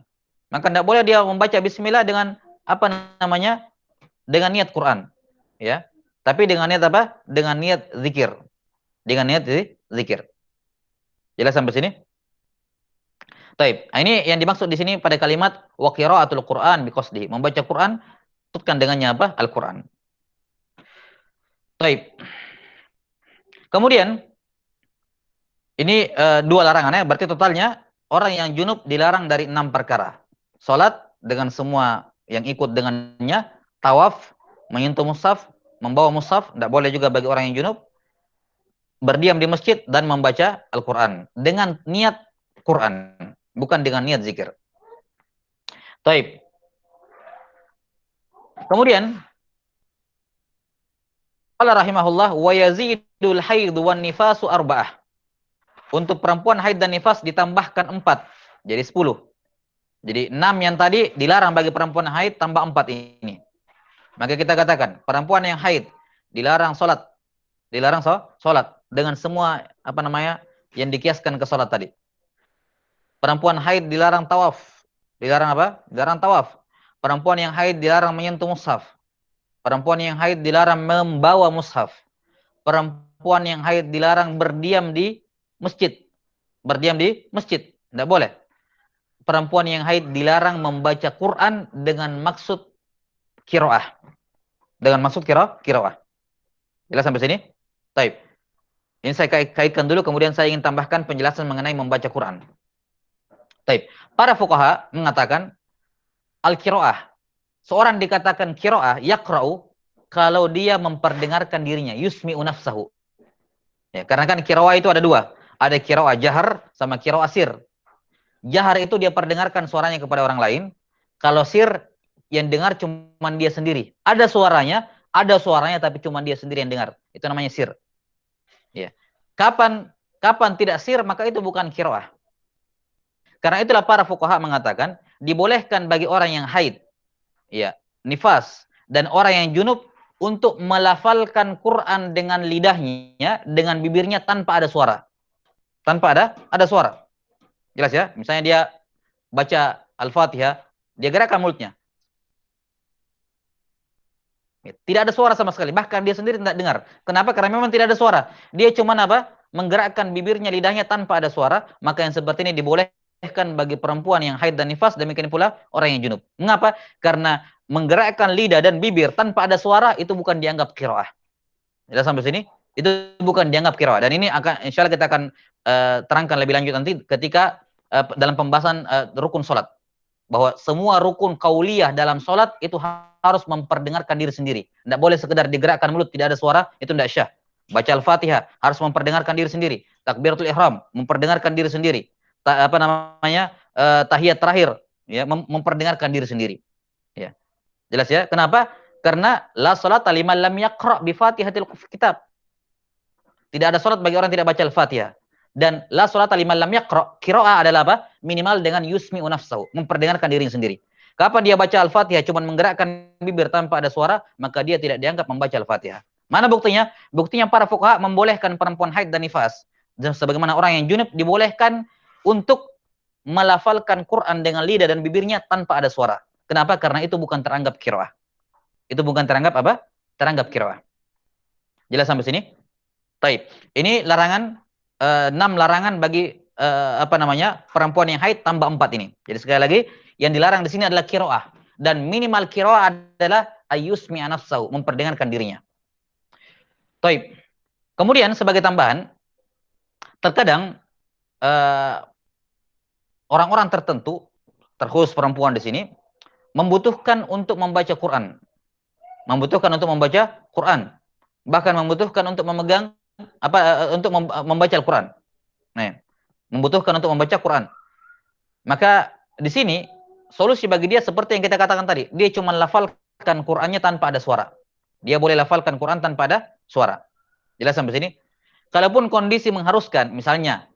Maka tidak boleh dia membaca Bismillah dengan apa namanya? Dengan niat Quran. Ya. Tapi dengan niat apa? Dengan niat zikir. Dengan niat zikir. Jelas sampai sini? Taib. Nah, ini yang dimaksud di sini pada kalimat wa qiraatul Qur'an biqasdihi. Membaca Quran, maksudkan dengannya apa? Al-Quran. Taib. Kemudian ini 2 larangan ya. Berarti totalnya orang yang junub dilarang dari 6 perkara. Salat dengan semua yang ikut dengannya, tawaf, menyentuh mushaf, membawa mushaf, tidak boleh juga bagi orang yang junub, berdiam di masjid dan membaca Al-Quran dengan niat Quran, bukan dengan niat zikir. Taib. Kemudian qala rahimahullah wa yazidul haid wan nifasu arba'ah. Untuk perempuan haid dan nifas ditambahkan 4. Jadi 10. Jadi 6 yang tadi dilarang bagi perempuan haid tambah 4 ini. Maka kita katakan perempuan yang haid dilarang sholat. Dilarang sholat dengan semua yang dikiaskan ke sholat tadi. Perempuan haid dilarang tawaf. Dilarang apa? Dilarang tawaf. Perempuan yang haid dilarang menyentuh mushaf. Perempuan yang haid dilarang membawa mushaf. Perempuan yang haid dilarang berdiam di masjid. Berdiam di masjid. Tidak boleh. Perempuan yang haid dilarang membaca Quran dengan maksud qiraah. Dengan maksud qiraah. Jelas sampai sini? Taib. Ini saya kaitkan dulu, kemudian saya ingin tambahkan penjelasan mengenai membaca Quran. Taib. Para fuqaha mengatakan al-qiraah. Seorang dikatakan qiraah, yaqra'u, kalau dia memperdengarkan dirinya, yusmi'u nafsahu. Ya, karena kan qiraah itu ada dua. Ada qiraah jahar sama qiraah sir. Jahar itu dia perdengarkan suaranya kepada orang lain. Kalau sir, yang dengar cuma dia sendiri. Ada suaranya tapi cuma dia sendiri yang dengar. Itu namanya sir. Ya. Kapan tidak sir, maka itu bukan qiraah. Karena itulah para fuqaha mengatakan dibolehkan bagi orang yang haid, ya, nifas, dan orang yang junub untuk melafalkan Quran dengan lidahnya, dengan bibirnya tanpa ada suara. Tanpa ada suara. Jelas ya? Misalnya dia baca Al-Fatihah, dia gerakkan mulutnya. Tidak ada suara sama sekali. Bahkan dia sendiri tidak dengar. Kenapa? Karena memang tidak ada suara. Dia cuma menggerakkan bibirnya, lidahnya tanpa ada suara. Maka yang seperti ini dibolehkan bagi perempuan yang haid dan nifas. Demikian pula orang yang junub. Mengapa? Karena menggerakkan lidah dan bibir tanpa ada suara itu bukan dianggap qiraah. Jelas sampai sini? Itu bukan dianggap qiraah. Dan ini insya Allah kita akan terangkan lebih lanjut nanti ketika dalam pembahasan rukun sholat. Bahwa semua rukun qauliyah dalam sholat itu harus memperdengarkan diri sendiri. Tidak boleh sekedar digerakkan mulut, tidak ada suara, itu tidak syah. Baca Al-Fatihah, harus memperdengarkan diri sendiri. Takbiratul ihram, memperdengarkan diri sendiri. Tahiyat terakhir, ya, memperdengarkan diri sendiri. Ya. Jelas ya? Kenapa? Karena la sholata liman lam yaqra' bi Fatihatil kitab. Tidak ada sholat bagi orang yang tidak baca Al-Fatihah. Dan la sholata liman lam yaqra', qiraah adalah apa? Minimal dengan yusmi'u nafsahu, memperdengarkan dirinya sendiri. Kapan dia baca Al-Fatihah cuma menggerakkan bibir tanpa ada suara, maka dia tidak dianggap membaca Al-Fatihah. Mana buktinya? Buktinya para fuqaha membolehkan perempuan haid dan nifas, dan sebagaimana orang yang junub dibolehkan untuk melafalkan Quran dengan lidah dan bibirnya tanpa ada suara. Kenapa? Karena itu bukan teranggap qiraah. Itu bukan teranggap apa? Teranggap qiraah. Jelas sampai sini? Taib. Ini larangan 6 larangan bagi perempuan yang haid tambah 4 ini. Jadi sekali lagi yang dilarang di sini adalah qiraah, dan minimal qiraah adalah ayyusmi nafsahu, memperdengarkan dirinya. Taib. Kemudian sebagai tambahan, terkadang orang-orang tertentu, terkhusus perempuan di sini, membutuhkan untuk membaca Quran. Membutuhkan untuk membaca Quran. Bahkan membutuhkan untuk memegang untuk membaca Al-Quran. Nah, membutuhkan untuk membaca Quran. Maka di sini solusi bagi dia seperti yang kita katakan tadi. Dia cuma lafalkan Qurannya tanpa ada suara. Dia boleh lafalkan Quran tanpa ada suara. Jelas sampai sini? Kalaupun kondisi mengharuskan, misalnya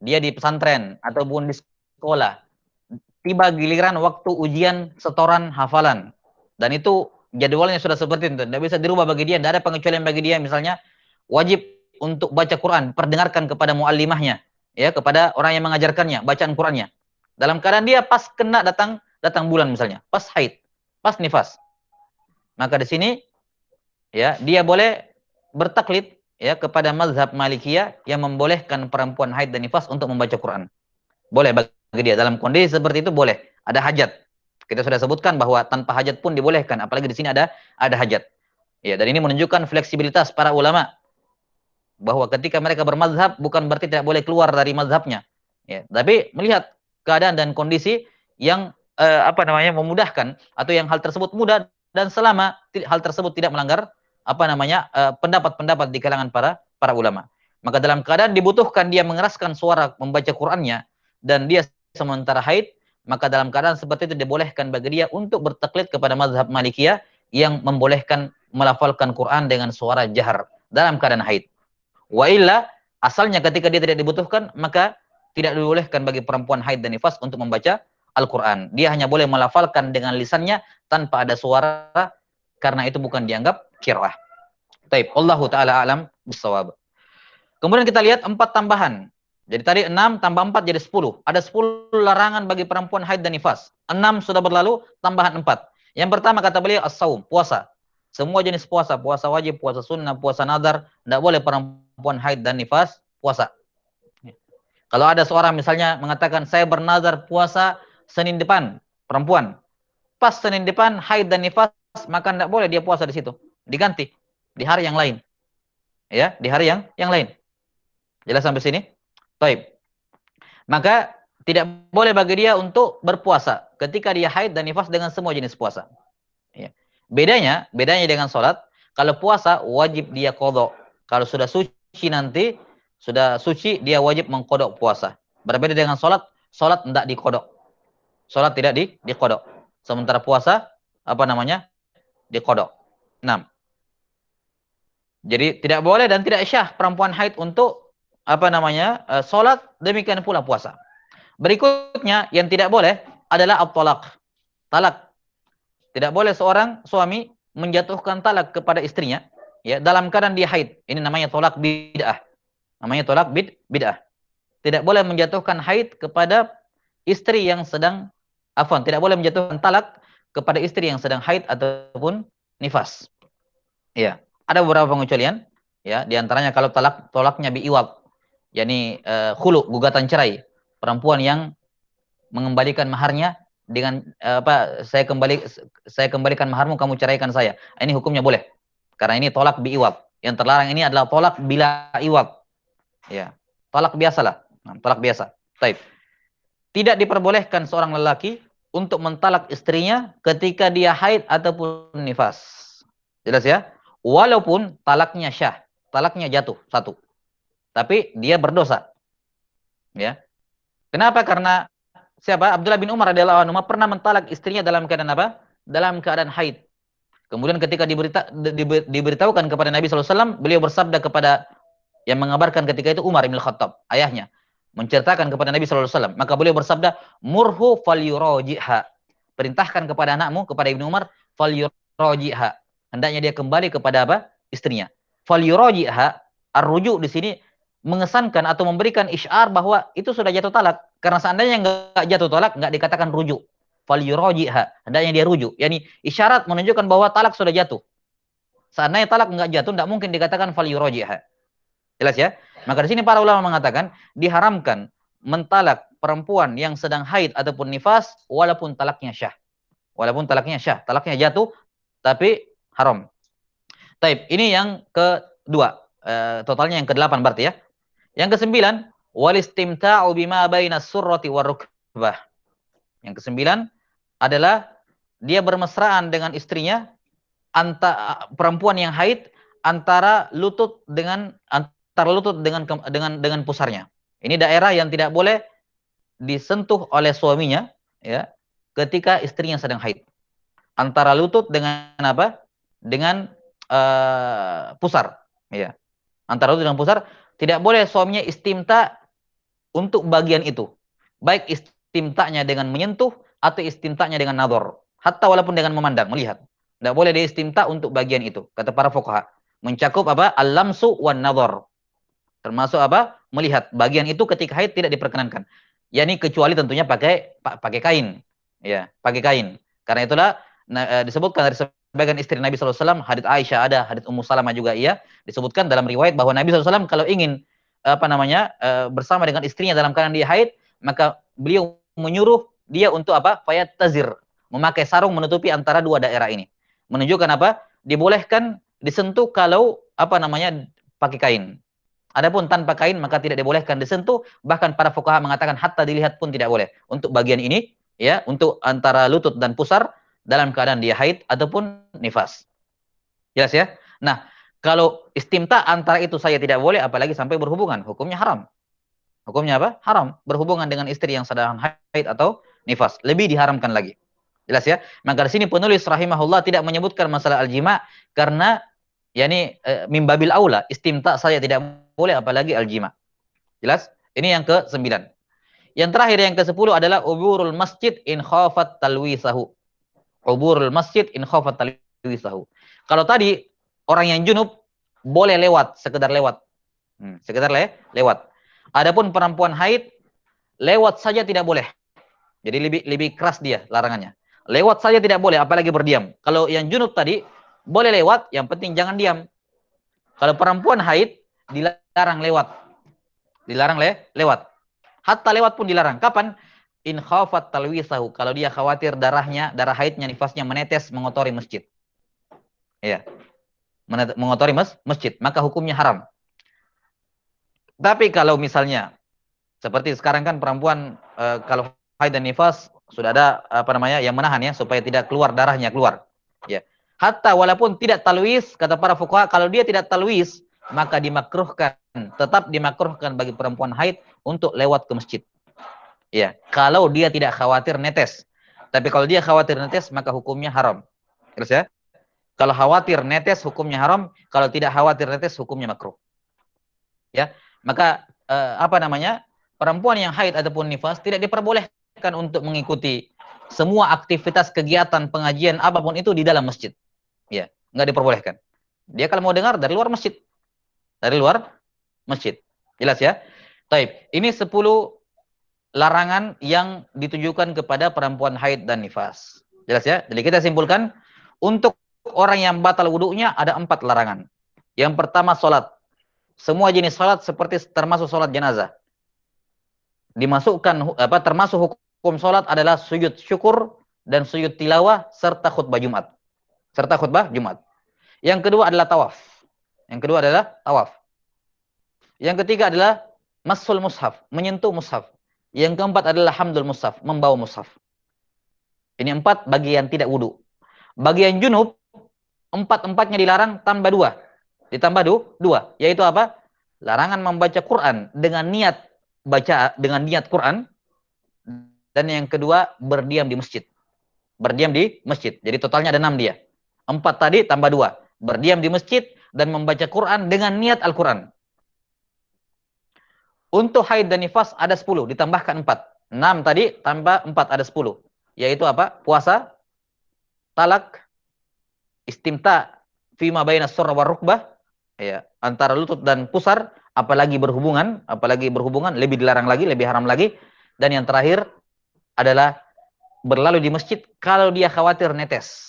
dia di pesantren ataupun di sekolah, tiba giliran waktu ujian setoran hafalan, dan itu jadwalnya sudah seperti itu, tidak bisa dirubah bagi dia, tidak ada pengecualian bagi dia, misalnya wajib untuk baca Quran, perdengarkan kepada muallimahnya, ya, kepada orang yang mengajarkannya bacaan Qurannya. Dalam keadaan dia pas kena datang bulan misalnya, pas haid, pas nifas. Maka di sini ya, dia boleh bertaklid ya kepada mazhab Malikiyah yang membolehkan perempuan haid dan nifas untuk membaca Quran. Boleh bagi dia dalam kondisi seperti itu, boleh. Ada hajat. Kita sudah sebutkan bahwa tanpa hajat pun dibolehkan, apalagi di sini ada hajat. Ya, dan ini menunjukkan fleksibilitas para ulama, bahwa ketika mereka bermazhab bukan berarti tidak boleh keluar dari mazhabnya, ya, tapi melihat keadaan dan kondisi yang memudahkan, atau yang hal tersebut mudah, dan selama hal tersebut tidak melanggar pendapat-pendapat di kalangan para ulama. Maka dalam keadaan dibutuhkan dia mengeraskan suara membaca Qur'annya dan dia sementara haid, maka dalam keadaan seperti itu dibolehkan bagi dia untuk bertaklid kepada mazhab Malikiyah yang membolehkan melafalkan Quran dengan suara jahar dalam keadaan haid. Wa illa, Asalnya ketika dia tidak dibutuhkan, maka tidak dibolehkan bagi perempuan haid dan nifas untuk membaca Al-Quran. Dia hanya boleh melafalkan dengan lisannya tanpa ada suara, karena itu bukan dianggap qiraah. Taib, Allahu ta'ala alam bisawab. Kemudian kita lihat 4 tambahan. Jadi tadi 6 tambah 4 jadi 10. Ada 10 larangan bagi perempuan haid dan nifas. 6 sudah berlalu, tambahan 4. Yang pertama kata beliau as-saum, puasa. Semua jenis puasa, puasa wajib, puasa sunnah, puasa nadar, tidak boleh perempuan haid dan nifas puasa. Kalau ada seorang misalnya mengatakan saya bernazar puasa Senin depan, perempuan. Pas Senin depan haid dan nifas, maka tidak boleh dia puasa di situ. Diganti di hari yang lain. Ya, di hari yang lain. Jelas sampai sini? Baik. Maka tidak boleh bagi dia untuk berpuasa ketika dia haid dan nifas dengan semua jenis puasa. Ya. Bedanya dengan sholat, kalau puasa wajib dia qadha. Kalau sudah suci nanti, sudah suci dia wajib mengqadha puasa. Berbeda dengan sholat, sholat tidak diqadha. Sholat tidak diqadha. Sementara puasa, diqadha. 6. Jadi tidak boleh dan tidak syah perempuan haid untuk sholat, demikian pula puasa. Berikutnya yang tidak boleh adalah at-talaq. Talak. Tidak boleh seorang suami menjatuhkan talak kepada istrinya ya dalam keadaan dia haid. Ini namanya tolak bid'ah. Namanya tolak bid'ah. Tidak boleh menjatuhkan haid kepada istri yang sedang tidak boleh menjatuhkan talak kepada istri yang sedang haid ataupun nifas. Ya, ada beberapa pengecualian ya, di antaranya kalau tolaknya bi'iwad, yakni khulu, gugatan cerai. Perempuan yang mengembalikan maharnya dengan saya kembalikan maharmu, kamu ceraikan saya. Ini hukumnya boleh. Karena ini tolak bi'iwad. Yang terlarang ini adalah tolak bila iwad. Ya, tolak biasalah. Tolak biasa. Taib. Tidak diperbolehkan seorang lelaki untuk mentalak istrinya ketika dia haid ataupun nifas. Jelas ya? Walaupun talaknya syah, talaknya jatuh satu. Tapi dia berdosa. Ya. Kenapa? Karena siapa? Abdullah bin Umar radhiyallahu anhu pernah mentalak istrinya dalam keadaan apa? Dalam keadaan haid. Kemudian ketika diberitahukan kepada Nabi SAW, beliau bersabda kepada yang mengabarkan ketika itu Umar bin Khattab, ayahnya, menceritakan kepada Nabi SAW. Maka beliau bersabda, murhu falyuraji'ha. Perintahkan kepada anakmu, kepada Ibnu Umar, falyuraji'ha. Hendaknya dia kembali kepada apa? Istrinya. Falyuraji'ha, ar-ruju' di sini mengesankan atau memberikan isyar bahwa itu sudah jatuh talak. Karena seandainya nggak jatuh talak, nggak dikatakan rujuk. Falyuraji'ha, hendaknya dia rujuk. Yani isyarat menunjukkan bahwa talak sudah jatuh. Seandainya talak nggak jatuh, nggak mungkin dikatakan falyuraji'ha. Jelas ya? Maka di sini para ulama mengatakan diharamkan mentalak perempuan yang sedang haid ataupun nifas walaupun talaknya syah. Walaupun talaknya syah, talaknya jatuh tapi haram. Taib, ini yang kedua. Totalnya yang ke-8 berarti ya. Yang ke-9, walistimta'u bima bainas surrati warukbah. Yang ke-9 adalah dia bermesraan dengan istrinya, perempuan yang haid antara lutut dengan pusarnya. Ini daerah yang tidak boleh disentuh oleh suaminya ya ketika istrinya sedang haid. Antara lutut dengan apa? Dengan pusar, ya. Antara lutut dengan pusar, tidak boleh suaminya istimta untuk bagian itu. Baik istimtanya dengan menyentuh atau istimtanya dengan nador. Hatta walaupun dengan memandang, melihat. Tidak boleh dia istimta untuk bagian itu, kata para fuqaha. Mencakup apa? Al-lamsu wan nador. Termasuk apa? Melihat. Bagian itu ketika haid tidak diperkenankan. Yani kecuali tentunya pakai kain. Ya, pakai kain. Karena itulah disebutkan dari sebagian istri Nabi SAW, hadits Aisyah ada, hadits Ummu Salamah juga disebutkan dalam riwayat bahwa Nabi SAW kalau ingin bersama dengan istrinya dalam keadaan dia haid, maka beliau menyuruh dia untuk apa? Fayat tazir, memakai sarung menutupi antara dua daerah ini. Menunjukkan apa? Dibolehkan disentuh kalau pakai kain. Adapun tanpa kain maka tidak dibolehkan disentuh, bahkan para fuqaha mengatakan hatta dilihat pun tidak boleh. Untuk bagian ini ya, untuk antara lutut dan pusar dalam keadaan dia haid ataupun nifas. Jelas ya? Nah, kalau istimta antara itu saya tidak boleh, apalagi sampai berhubungan, hukumnya haram. Hukumnya apa? Haram. Berhubungan dengan istri yang sedang haid atau nifas, lebih diharamkan lagi. Jelas ya? Maka di sini penulis rahimahullah tidak menyebutkan masalah al-jima karena Yani mimbabil aula, istimta saja tidak boleh, apalagi aljima. Jelas? Ini yang ke-9. Yang terakhir, yang ke-10 adalah uburul masjid in khafat talwisahu. Uburul masjid in khafat talwisahu. Kalau tadi orang yang junub boleh lewat, sekedar lewat. Sekedar lewat. Adapun perempuan haid lewat saja tidak boleh. Jadi lebih keras dia larangannya. Lewat saja tidak boleh, apalagi berdiam. Kalau yang junub tadi boleh lewat, yang penting jangan diam. Kalau perempuan haid dilarang lewat. Dilarang lewat. Hatta lewat pun dilarang. Kapan? In khafat talwisahu. Kalau dia khawatir darahnya, darah haidnya, nifasnya menetes mengotori masjid. Iya. Mengotori masjid, maka hukumnya haram. Tapi kalau misalnya seperti sekarang kan perempuan kalau haid dan nifas sudah ada yang menahan ya supaya tidak keluar darahnya keluar. Ya. Hatta walaupun tidak talwis, kata para fuqaha, kalau dia tidak talwis maka dimakruhkan, tetap dimakruhkan bagi perempuan haid untuk lewat ke masjid. Ya, kalau dia tidak khawatir netes. Tapi kalau dia khawatir netes maka hukumnya haram. Terus ya? Kalau khawatir netes hukumnya haram, kalau tidak khawatir netes hukumnya makruh. Ya. Maka perempuan yang haid ataupun nifas tidak diperbolehkan untuk mengikuti semua aktivitas kegiatan pengajian apapun itu di dalam masjid. Ya, nggak diperbolehkan. Dia kalau mau dengar dari luar masjid. Dari luar masjid. Jelas ya? Taib. Ini 10 larangan yang ditujukan kepada perempuan haid dan nifas. Jelas ya? Jadi kita simpulkan, untuk orang yang batal wudunya ada 4 larangan. Yang pertama, sholat. Semua jenis sholat seperti termasuk sholat jenazah. Dimasukkan termasuk hukum sholat adalah sujud syukur dan sujud tilawah serta khutbah Jumat. Yang kedua adalah tawaf. Yang ketiga adalah masul mushaf, menyentuh mushaf. Yang keempat adalah hamdul mushaf, membawa mushaf. Ini 4 bagi yang tidak wudu. Bagi yang junub, 4-4-nya dilarang tambah 2. Ditambah 2, yaitu apa? Larangan membaca Quran dengan niat Quran, dan yang kedua berdiam di masjid. Jadi totalnya ada 6 dia. 4 tadi tambah 2. Berdiam di masjid dan membaca Quran dengan niat Al-Quran. Untuk haid dan nifas ada 10, ditambahkan 4. 6 tadi tambah 4 ada 10. Yaitu apa? Puasa, talak, istimta fima baina surra war rukbah, ya, antara lutut dan pusar, apalagi berhubungan lebih dilarang lagi, lebih haram lagi. Dan yang terakhir adalah berlalu di masjid kalau dia khawatir netes.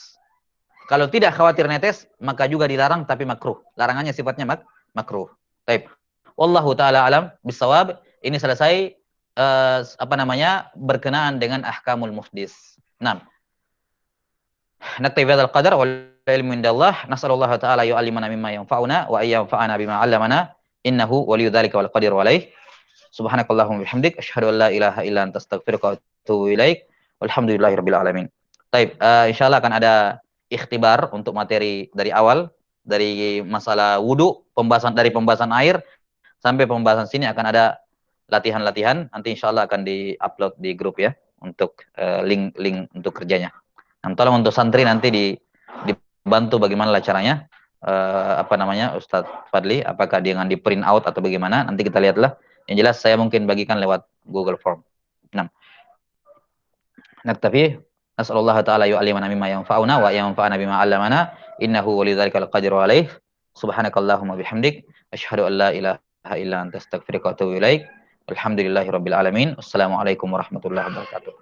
Kalau tidak khawatir netes maka juga dilarang, tapi makruh. Larangannya sifatnya makruh. Baik. Wallahu taala alam bisawab. Ini selesai berkenaan dengan ahkamul muhdis. Nah, naktafi bihadzal qadar wal ilmu indallah. Nasallallahu taala yu'allimana mimma yanfa'una wa ayyanfa'ana bima 'allamana. Innahu waliyyu dzalika wal qadiru alaih. Subhanakallahumma bihamdik asyhadu an la ilaha illa anta astaghfiruka wa atubu ilaik. Walhamdulillahirabbil alamin. Baik, insyaallah akan ada ikhtibar untuk materi dari awal, dari masalah wudu, pembahasan air sampai pembahasan sini akan ada latihan-latihan. Nanti insyaallah akan di-upload di grup ya untuk link untuk kerjanya. Nah, tolong untuk santri nanti dibantu bagaimana caranya, Ustadz Fadli, apakah dengan di print out atau bagaimana, nanti kita lihatlah. Yang jelas saya mungkin bagikan lewat Google Form. Nah, naktafi, nasallallahu taala yu'allimana mimma yanfa'una wa yanfa'ana bima 'allamana, innahu waliyudzalika alqadiru alaih. Subhanakallahumma bihamdik asyhadu an la ilaha illa anta astaghfiruka wa atubu ilaik. Alhamdulillahirabbil alamin. Wassalamualaikum warahmatullahi wabarakatuh.